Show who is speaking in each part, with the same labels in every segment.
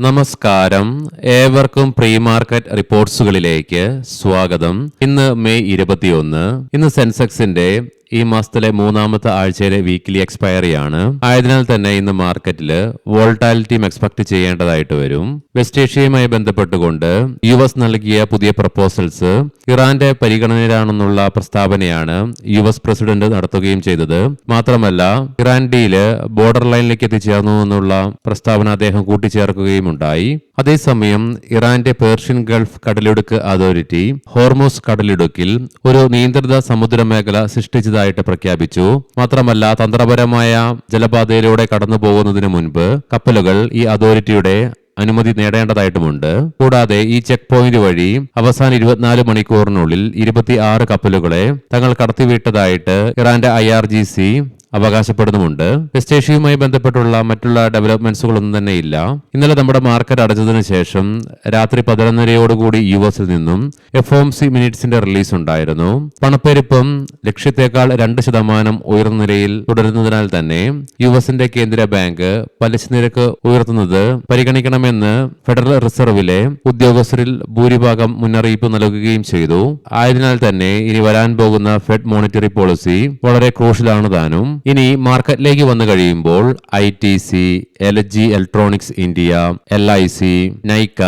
Speaker 1: നമസ്കാരം, ഏവർക്കും pre market റിപ്പോർട്ട്സുകളിലേക്ക് സ്വാഗതം. ഇന്ന് മെയ് 21. ഇന്ന് സെൻസെക്സിന്റെ ഈ മാസത്തിലെ മൂന്നാമത്തെ ആഴ്ചയിലെ വീക്കിലി എക്സ്പയറിയാണ്. ആയതിനാൽ തന്നെ ഇന്ന് മാർക്കറ്റിൽ വോൾട്ടാലിറ്റിയും എക്സ്പെക്ട് ചെയ്യേണ്ടതായിട്ട് വരും. വെസ്റ്റ് ഏഷ്യയുമായി ബന്ധപ്പെട്ടുകൊണ്ട് US നൽകിയ പുതിയ പ്രപ്പോസൽസ് ഇറാന്റെ പരിഗണനയിലാണെന്നുള്ള പ്രസ്താവനയാണ് US പ്രസിഡന്റ് നടത്തുകയും ചെയ്തത്. മാത്രമല്ല, ഇറാൻ ഡീല് ബോർഡർ ലൈനിലേക്ക് എത്തിച്ചേർന്നു എന്നുള്ള പ്രസ്താവന അദ്ദേഹം കൂട്ടിച്ചേർക്കുകയും ഉണ്ടായി. അതേസമയം ഇറാന്റെ പേർഷ്യൻ ഗൾഫ് കടലിടുക്ക് അതോറിറ്റി ഹോർമോസ് കടലിടുക്കിൽ ഒരു നിയന്ത്രിത സമുദ്രമേഖല സൃഷ്ടിച്ചതായിട്ട് പ്രഖ്യാപിച്ചു. മാത്രമല്ല, തന്ത്രപരമായ ജലപാതയിലൂടെ കടന്നു പോകുന്നതിന് മുൻപ് കപ്പലുകൾ ഈ അതോറിറ്റിയുടെ അനുമതി നേടേണ്ടതായിട്ടുമുണ്ട്. കൂടാതെ ഈ ചെക്ക് പോയിന്റ് വഴി അവസാന 24 മണിക്കൂറിനുള്ളിൽ 26 കപ്പലുകളെ തങ്ങൾ കടത്തിവിട്ടതായിട്ട് ഇറാന്റെ IRGC അവകാശപ്പെടുന്നുമുണ്ട്. വെസ്റ്റ് ഏഷ്യയുമായി ബന്ധപ്പെട്ടുള്ള മറ്റുള്ള ഡെവലപ്മെന്റ്സുകളൊന്നും തന്നെ ഇല്ല. ഇന്നലെ നമ്മുടെ മാർക്കറ്റ് അടച്ചതിന് ശേഷം രാത്രി 11:30 US നിന്നും FOMC മിനിറ്റ്സിന്റെ റിലീസ് ഉണ്ടായിരുന്നു. പണപ്പെരുപ്പം ലക്ഷ്യത്തെക്കാൾ 2% ഉയർന്ന നിലയിൽ തുടരുന്നതിനാൽ തന്നെ യുഎസിന്റെ കേന്ദ്ര ബാങ്ക് പലിശ നിരക്ക് ഉയർത്തുന്നത് പരിഗണിക്കണമെന്ന് ഫെഡറൽ റിസർവിലെ ഉദ്യോഗസ്ഥരിൽ ഭൂരിഭാഗം മുന്നറിയിപ്പ് നൽകുകയും ചെയ്തു. ആയതിനാൽ തന്നെ ഇനി വരാൻ പോകുന്ന ഫെഡ് മോണിറ്ററി പോളിസി വളരെ ക്രൂഷ്യലാണ് താനും. ഇനി മാർക്കറ്റിലേക്ക് വന്നു കഴിയുമ്പോൾ ITC, LG electronics India, LIC, Nykaa,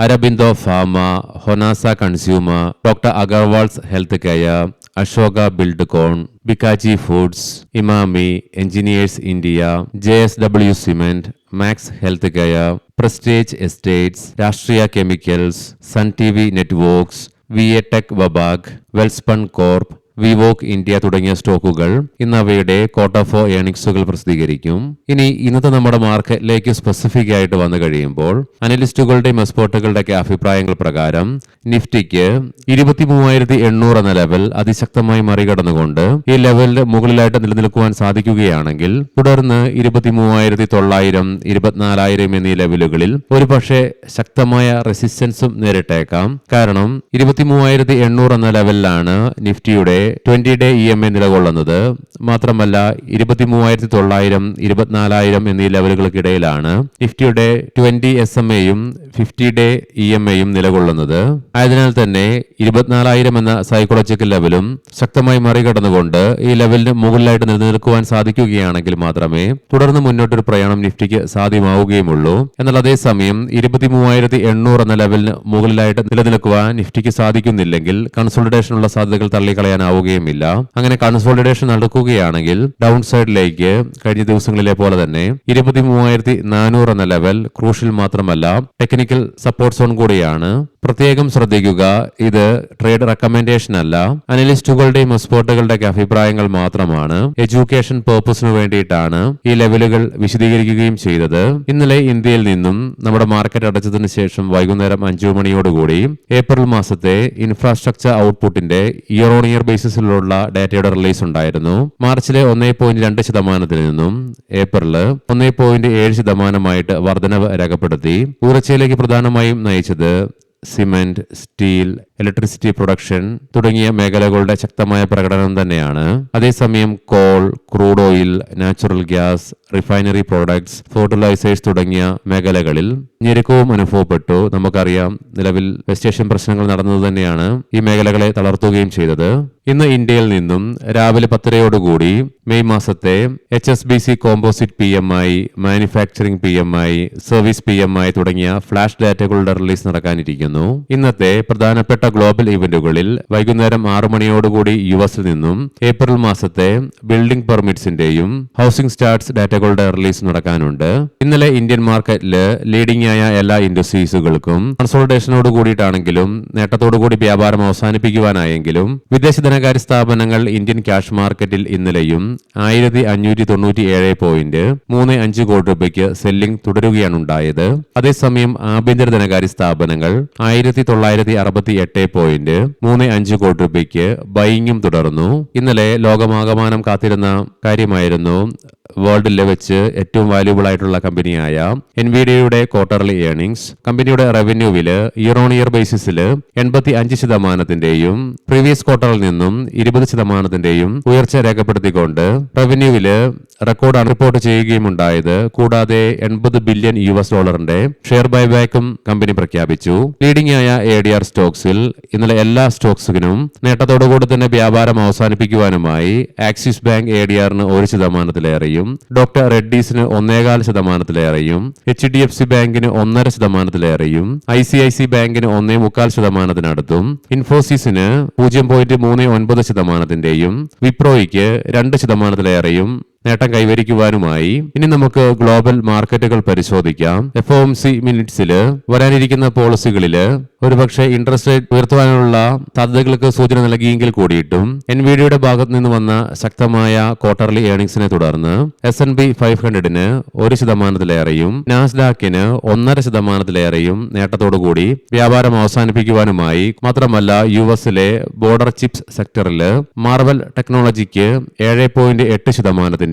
Speaker 1: Aurobindo pharma, Honasa consumer, doctor Agarwal's health care, Ashoka Buildcon, Bikaji foods, Emami, engineers India, JSW cement, max health care, prestige estates, Rashtriya chemicals, sun TV networks, VA tech Wabag, Welspun corp, വിവോക് ഇന്ത്യ തുടങ്ങിയ സ്റ്റോക്കുകൾ ഇന്ന് അവയുടെ ക്വാർട്ടർ 4 ഏർണിംഗ്സുകൾ പ്രസിദ്ധീകരിക്കും. ഇനി ഇന്നത്തെ നമ്മുടെ മാർക്കറ്റിലേക്ക് സ്പെസിഫിക് ആയിട്ട് വന്നു കഴിയുമ്പോൾ അനലിസ്റ്റുകളുടെയും എക്സ്പേർട്ടുകളുടെയൊക്കെ അഭിപ്രായങ്ങൾ പ്രകാരം നിഫ്റ്റിക്ക് 23,800 എന്ന ലെവൽ അതിശക്തമായി മറികടന്നുകൊണ്ട് ഈ ലെവലിന് മുകളിലായിട്ട് നിലനിൽക്കുവാൻ സാധിക്കുകയാണെങ്കിൽ തുടർന്ന് 23,900, 24,000 എന്നീ ലെവലുകളിൽ ഒരുപക്ഷെ ശക്തമായ റെസിസ്റ്റൻസും നേരിട്ടേക്കാം. കാരണം 23,800 എന്ന ലെവലിലാണ് നിഫ്റ്റിയുടെ 20-day EMA നിലകൊള്ളുന്നത്. മാത്രമല്ല, 23,900, 24,000 എന്നീ ലെവലുകൾക്കിടയിലാണ് നിഫ്റ്റിയുടെ 20 SMA-യും 50-day EMA-യും നിലകൊള്ളുന്നത്. ആയതിനാൽ തന്നെ 24,000 എന്ന സൈക്കോളജിക്കൽ ലെവലും ശക്തമായി മറികടന്നുകൊണ്ട് ഈ ലെവലിന് മുകളിലായിട്ട് നിലനിൽക്കുവാൻ സാധിക്കുകയാണെങ്കിൽ മാത്രമേ തുടർന്ന് മുന്നോട്ടൊരു പ്രയാണം നിഫ്റ്റിക്ക് സാധ്യമാവുകയുമുള്ളൂ. എന്നാൽ അതേസമയം 23,800 എന്ന ലെവലിന് മുകളിലായിട്ട് നിലനിൽക്കുവാൻ നിഫ്റ്റിക്ക് സാധിക്കുന്നില്ലെങ്കിൽ കൺസോളിഡേഷനുള്ള സാധ്യതകൾ തള്ളിക്കളയാനാവുകയുമില്ല. അങ്ങനെ കൺസോളിഡേഷൻ നടക്കുകയാണെങ്കിൽ ഡൗൺ സൈഡിലേക്ക് കഴിഞ്ഞ ദിവസങ്ങളിലെ പോലെ തന്നെ 23,400 എന്ന ലെവൽ ക്രൂഷ്യൽ മാത്രമല്ല, ടെക്നിക്കൽ സപ്പോർട്ട് സോൺ കൂടിയാണ്. പ്രത്യേകം ശ്രദ്ധിക്കുക, ഇത് ട്രേഡ് റെക്കമെൻഡേഷൻ അല്ല, അനലിസ്റ്റുകളുടെയും എക്സ്പേർട്ടുകളുടെയൊക്കെ അഭിപ്രായങ്ങൾ മാത്രമാണ്. എഡ്യൂക്കേഷൻ പേർപ്പസിന് വേണ്ടിയിട്ടാണ് ഈ ലെവലുകൾ വിശദീകരിക്കുകയും ചെയ്തത്. ഇന്നലെ ഇന്ത്യയിൽ നിന്നും നമ്മുടെ മാർക്കറ്റ് അടച്ചതിന് ശേഷം വൈകുന്നേരം 5 മണിയോടുകൂടി ഏപ്രിൽ മാസത്തെ ഇൻഫ്രാസ്ട്രക്ചർ ഔട്ട്പുട്ടിന്റെ ഇയർ ഓൺ ഇയർ ബേസിസിലുള്ള ഡാറ്റയുടെ റിലീസ് ഉണ്ടായിരുന്നു. മാർച്ചിലെ 1.2% നിന്നും ഏപ്രില് 1.7% വർധനവ് രേഖപ്പെടുത്തി. ഉയർച്ചയിലേക്ക് പ്രധാനമായും നയിച്ചത് സിമെന്റ്, സ്റ്റീൽ, ഇലക്ട്രിസിറ്റി പ്രൊഡക്ഷൻ തുടങ്ങിയ മേഖലകളുടെ ശക്തമായ പ്രകടനം തന്നെയാണ്. അതേസമയം coal, crude oil, natural gas, refinery products, fertilisers തുടങ്ങിയ മേഖലകളിൽ ഞെരുക്കവും അനുഭവപ്പെട്ടു. നമുക്കറിയാം, നിലവിൽ വെസ്റ്റ് ഏഷ്യൻ പ്രശ്നങ്ങൾ നടന്നത് തന്നെയാണ് ഈ മേഖലകളെ തളർത്തുകയും ചെയ്തത്. ഇന്ന് ഇന്ത്യയിൽ നിന്നും രാവിലെ 10:30 മെയ് മാസത്തെ HSBC composite PMI, manufacturing PMI, service PMI തുടങ്ങിയ ഫ്ലാഷ് ഡാറ്റകളുടെ റിലീസ് നടക്കാനിരിക്കുന്നു. ഇന്നത്തെ പ്രധാനപ്പെട്ട ഗ്ലോബൽ ഇവന്റുകളിൽ വൈകുന്നേരം 6 മണിയോടുകൂടി US നിന്നും ഏപ്രിൽ മാസത്തെ ബിൽഡിംഗ് പെർമിറ്റ്സിന്റെയും ഹൗസിംഗ് സ്റ്റാർട്ട്സ് ഡാറ്റകളുടെ റിലീസ് നടക്കാനുണ്ട്. ഇന്നലെ ഇന്ത്യൻ മാർക്കറ്റിൽ ലീഡിംഗ് ആയ എല്ലാ ഇൻഡസ്ട്രീസുകൾക്കും കൺസോളിഡേഷനോട് കൂടിയിട്ടാണെങ്കിലും നേട്ടത്തോടുകൂടി വ്യാപാരം അവസാനിപ്പിക്കുവാനായെങ്കിലും വിദേശ ധനകാര്യ സ്ഥാപനങ്ങൾ ഇന്ത്യൻ ക്യാഷ് മാർക്കറ്റിൽ ഇന്നലെയും 1,597.35 കോടി രൂപയ്ക്ക് സെല്ലിംഗ് തുടരുകയാണ് ഉണ്ടായത്. അതേസമയം ആഭ്യന്തര ധനകാര്യ സ്ഥാപനങ്ങൾ 1,968 38.35 കോടി രൂപയ്ക്ക് ബൈയിങ്ങും തുടർന്നു. ഇന്നലെ ലോകമാകമാനം കാത്തിരുന്ന കാര്യമായിരുന്നു വേൾഡിലെ വെച്ച് ഏറ്റവും വാല്യൂബിൾ ആയിട്ടുള്ള കമ്പനിയായ എൻവിഡിയയുടെ ക്വാർട്ടർലി ഏർണിംഗ്സ്. കമ്പനിയുടെ റവന്യൂവില് ഇയർ ഓൺ ഇയർ ബേസിസിൽ 85%, പ്രീവിയസ് ക്വാർട്ടറിൽ നിന്നും 20% ഉയർച്ച രേഖപ്പെടുത്തിക്കൊണ്ട് റവന്യൂവില് റെക്കോർഡ് റിപ്പോർട്ട് ചെയ്യുകയും ഉണ്ടായത്. കൂടാതെ $80 ബില്യൺ ഷെയർ ബൈബാക്കും കമ്പനി പ്രഖ്യാപിച്ചു. ലീഡിംഗ് ആയ ADR സ്റ്റോക്സിൽ ഇന്നലെ എല്ലാ സ്റ്റോക്സിനും നേട്ടത്തോടുകൂടി തന്നെ വ്യാപാരം അവസാനിപ്പിക്കുവാനുമായി ആക്സിസ് ബാങ്ക് ADRന് 1%, ഡോക്ടർ റെഡ്ഡീസിന് 1.25%, HDFC ബാങ്കിന് 1.5%, ICICI ബാങ്കിന് 1.25%, ഇൻഫോസിസിന് 0.39%, വിപ്രോയ്ക്ക് 2%, നേട്ടം കൈവരിക്കുവാനുമായി. ഇനി നമുക്ക് ഗ്ലോബൽ മാർക്കറ്റുകൾ പരിശോധിക്കാം. FOMC മിനിറ്റ്സിൽ വരാനിരിക്കുന്ന പോളിസികളില് ഒരുപക്ഷെ ഇൻട്രസ്റ്റ് റേറ്റ് ഉയർത്തുവാനുള്ള സാധ്യതകൾക്ക് സൂചന നൽകിയെങ്കിൽ കൂടിയിട്ടും എൻവിഡിയുടെ ഭാഗത്ത് നിന്ന് വന്ന ശക്തമായ ക്വാർട്ടർലി ഏർണിംഗ്സിനെ തുടർന്ന് S&P 500ന് 1%, നാസ്ഡാക്കിന് 1.5% നേട്ടത്തോടുകൂടി വ്യാപാരം അവസാനിപ്പിക്കുവാനുമായി. മാത്രമല്ല US ബോർഡർ ചിപ്സ് സെക്ടറിൽ മാർവൽ ടെക്നോളജിക്ക് 7.8%,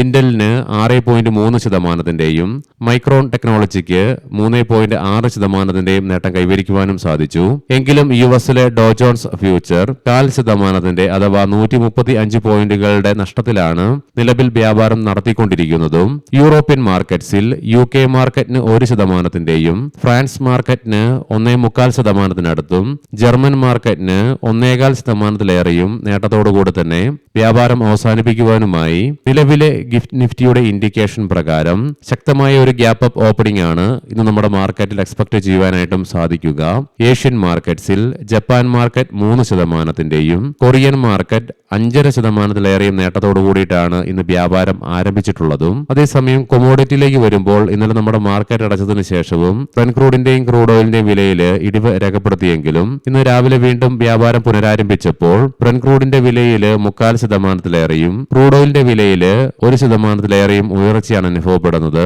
Speaker 1: ഇന്റലിന് 6.3%, മൈക്രോൺ ടെക്നോളജിക്ക് 3.6% നേട്ടം കൈവരിക്കുവാനും സാധിച്ചു. എങ്കിലും US ഡോ ജോൺസ് ഫ്യൂച്ചർ 0.5% അഥവാ 135 പോയിന്റുകളുടെ നഷ്ടത്തിലാണ് നിലവിൽ വ്യാപാരം നടത്തിക്കൊണ്ടിരിക്കുന്നതും. യൂറോപ്യൻ മാർക്കറ്റ്സിൽ UK മാർക്കറ്റിന് 1%, ഫ്രാൻസ് മാർക്കറ്റിന് 1.25%, ജർമ്മൻ മാർക്കറ്റിന് 1.25% നേട്ടത്തോടുകൂടി തന്നെ വ്യാപാരം അവസാനിപ്പിക്കുവാനുമായി. നിലവിലെ ഗിഫ്റ്റ് നിഫ്റ്റിയുടെ ഇൻഡിക്കേഷൻ പ്രകാരം ശക്തമായ ഒരു ഗ്യാപ്പ് അപ്പ് ഓപ്പണിംഗ് ആണ് ഇന്ന് നമ്മുടെ മാർക്കറ്റിൽ എക്സ്പെക്ട് ചെയ്യുവാനായിട്ടും സാധിക്കുക. ഏഷ്യൻ മാർക്കറ്റ്സിൽ ജപ്പാൻ മാർക്കറ്റ് 3%, കൊറിയൻ മാർക്കറ്റ് 5.5% നേട്ടത്തോടു കൂടിയിട്ടാണ് ഇന്ന് വ്യാപാരം ആരംഭിച്ചിട്ടുള്ളതും. അതേസമയം കൊമോഡിറ്റിയിലേക്ക് വരുമ്പോൾ ഇന്നലെ നമ്മുടെ മാർക്കറ്റ് അടച്ചതിന് ശേഷവും ക്രൂഡിന്റെയും ക്രൂഡ് ഓയിലിന്റെയും വിലയിൽ ഇടിവ് രേഖപ്പെടുത്തിയെങ്കിലും ഇന്ന് രാവിലെ വീണ്ടും വ്യാപാരം പുനരാരംഭിച്ചപ്പോൾ ക്രൂഡിന്റെ വിലയിൽ 0.25%, ക്രൂഡ് ഓയിലിന്റെ വിലയിൽ 1% ഉയർച്ചയാണ് അനുഭവപ്പെടുന്നത്.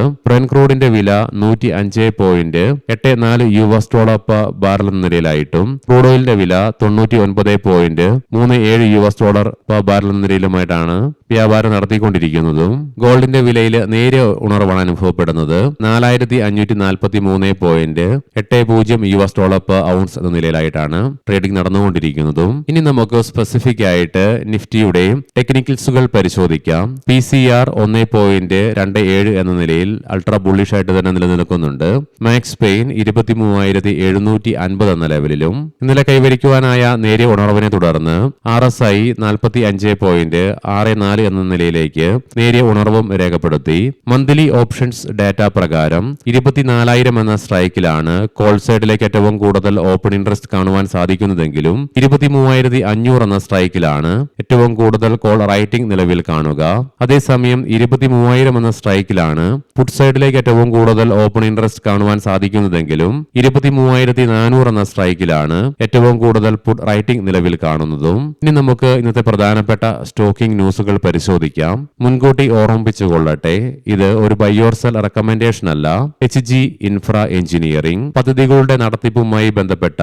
Speaker 1: ക്രൂഡിന്റെ വില $105.84 per ബാരൽ എന്ന നിലയിലായിട്ടും ക്രൂഡ് ഓയിലിന്റെ വില $99.37 per ബാരൽ എന്ന നിലയിലുമായിട്ടാണ് വ്യാപാരം നടത്തിക്കൊണ്ടിരിക്കുന്നതും. ഗോൾഡിന്റെ വിലയിൽ നേരിയ ഉണർവാണ് അനുഭവപ്പെടുന്നത്. $4,543.80 per ഔൺസ് എന്ന നിലയിലായിട്ടാണ് ട്രേഡിംഗ് നടന്നുകൊണ്ടിരിക്കുന്നതും. ഇനി നമുക്ക് സ്പെസിഫിക് ആയിട്ട് നിഫ്റ്റിയുടെയും ടെക്നിക്കൽസുകൾ പരിശോധിക്കാം. PCR 1.27 എന്ന നിലയിൽ അൾട്രാ ബുള്ളിഷ് ആയിട്ട് തന്നെ നിലനിൽക്കുന്നുണ്ട്. മാക്സ് പെയിൻ 23,750 എന്ന ലെവലിലും. ഇന്നലെ കൈവരിക്കുവാനായ നേരിയ ഉണർവിനെ തുടർന്ന് RSI 45.64 എന്ന നിലയിലേക്ക് നേരിയ ഉണർവും രേഖപ്പെടുത്തി. മന്ത്ലി ഓപ്ഷൻസ് ഡാറ്റ പ്രകാരം 24,000 എന്ന സ്ട്രൈക്കിലാണ് കോൾ സൈഡിലേക്ക് ഏറ്റവും കൂടുതൽ ഓപ്പൺ ഇൻട്രസ്റ്റ് കാണുവാൻ സാധിക്കുന്നതെങ്കിലും 23,500 എന്ന സ്ട്രൈക്കിലാണ് ഏറ്റവും കൂടുതൽ കോൾ റൈറ്റിംഗ് നിലവിൽ കാണുക. അതേസമയം 23,000 എന്ന സ്ട്രൈക്കിലാണ് പുട്ട് സൈഡിലേക്ക് ഏറ്റവും കൂടുതൽ ഓപ്പൺ ഇൻട്രസ്റ്റ് കാണുവാൻ സാധിക്കുന്നതെങ്കിലും 23,400 എന്ന സ്ട്രൈക്കിലാണ് ഏറ്റവും കൂടുതൽ പുട്ട് റൈറ്റിംഗ് നിലവിൽ കാണുന്നതും. ഇനി നമുക്ക് ഇന്നത്തെ പ്രധാനപ്പെട്ട സ്റ്റോക്കിംഗ് ന്യൂസുകൾ പരിശോധിക്കാം. മുൻകൂട്ടി ഓർമ്മിപ്പിച്ചുകൊള്ളട്ടെ, ഇത് ഒരു ബൈ ഓർ സെൽ റെക്കമെൻഡേഷൻ അല്ല. HG ഇൻഫ്ര എഞ്ചിനീയറിംഗ് പദ്ധതികളുടെ നടത്തിപ്പുമായി ബന്ധപ്പെട്ട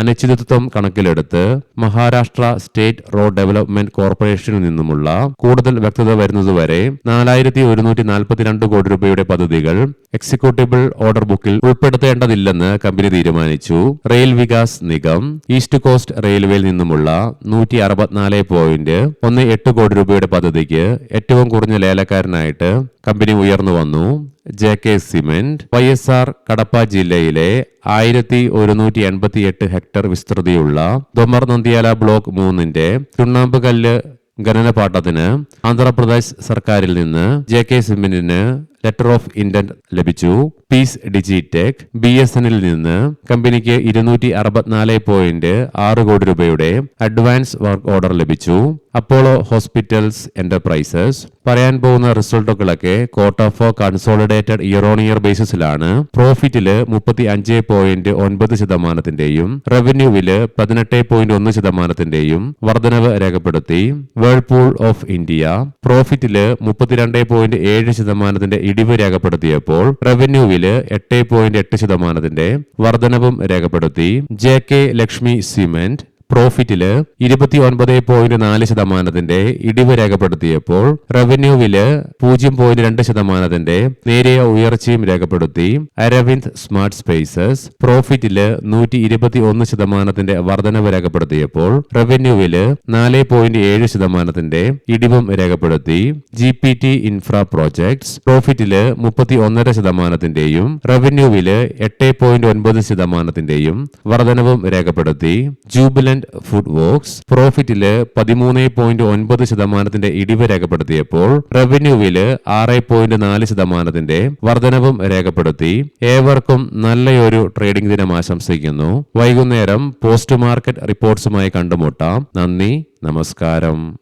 Speaker 1: അനിശ്ചിതത്വം കണക്കിലെടുത്ത് മഹാരാഷ്ട്ര സ്റ്റേറ്റ് റോഡ് ഡെവലപ്മെന്റ് കോർപ്പറേഷനിൽ നിന്നുമുള്ള കൂടുതൽ വ്യക്തത വരുന്നതുവരെ 4,142 കോടി രൂപയുടെ പദ്ധതികൾ എക്സിക്യൂട്ടീബിൾ ഓർഡർ ബുക്കിൽ ഉൾപ്പെടുത്തേണ്ടതില്ലെന്ന് കമ്പനി തീരുമാനിച്ചു. Rail Vikas Nigam east cost റെയിൽവേയിൽ നിന്നുമുള്ള 164.18 കോടി രൂപയുടെ പദ്ധതിക്ക് ഏറ്റവും കുറഞ്ഞ ലേലക്കാരനായിട്ട് കമ്പനി ഉയർന്നു വന്നു. JK സിമെന്റ് YSR കടപ്പ ജില്ലയിലെ 1,188 ഹെക്ടർ വിസ്തൃതിയുള്ള ദൊമർ നന്ദിയാല ബ്ലോക്ക് 3ന്റെ ചുണ്ണാമ്പ് കല്ല് ഖനന പാട്ടത്തിന് ആന്ധ്രാപ്രദേശ് സർക്കാരിൽ നിന്ന് JK സിമെന്റിന് ലെറ്റർ ഓഫ് ഇന്റന്റ് ലഭിച്ചു. പീസ് ഡിജിടെക് BSNൽ നിന്ന് കമ്പനിക്ക് 264.6 കോടി രൂപയുടെ അഡ്വാൻസ് വർക്ക് ഓർഡർ ലഭിച്ചു. അപ്പോളോ ഹോസ്പിറ്റൽസ് എന്റർപ്രൈസസ് പറയാൻ പോകുന്ന റിസൾട്ടുകളൊക്കെ quarter consolidated year on year ബേസിസിലാണ്. പ്രോഫിറ്റില് 35.9%, റവന്യൂവില് 18.1% വർധനവ് രേഖപ്പെടുത്തി. വേൾപൂൾ ഓഫ് ഇന്ത്യ പ്രോഫിറ്റില് 32.7% ഇടിവ് രേഖപ്പെടുത്തിയപ്പോൾ റവന്യൂവില് 8.8% വർധനവും രേഖപ്പെടുത്തി. JK ലക്ഷ്മി സിമന്റ് പ്രോഫിറ്റില് 29.4% ഇടിവ് രേഖപ്പെടുത്തിയപ്പോൾ റവന്യൂവില് 0.2% നേരിയ ഉയർച്ചയും രേഖപ്പെടുത്തി. അരവിന്ദ് സ്മാർട്ട് സ്പേസസ് പ്രോഫിറ്റില് 121% വർധനവ് രേഖപ്പെടുത്തിയപ്പോൾ റവന്യൂവില് 4.7% ഇടിവും രേഖപ്പെടുത്തി. GPT ഇൻഫ്രാ പ്രോജക്ട്സ് പ്രോഫിറ്റില് 31% റവന്യൂവില് 8.9% വർധനവും രേഖപ്പെടുത്തി. ജൂബിലന്റ് ഫുഡ് വർക്ക്സ് പ്രോഫിറ്റില് 13.9% ഇടിവ് രേഖപ്പെടുത്തിയപ്പോൾ റവന്യൂവില് 6.4% വർധനവും രേഖപ്പെടുത്തി. ഏവർക്കും നല്ലൊരു ട്രേഡിംഗ് ദിനം ആശംസിക്കുന്നു. വൈകുന്നേരം പോസ്റ്റ് മാർക്കറ്റ് റിപ്പോർട്ട്സുമായി കണ്ടുമുട്ടാം. നന്ദി, നമസ്കാരം.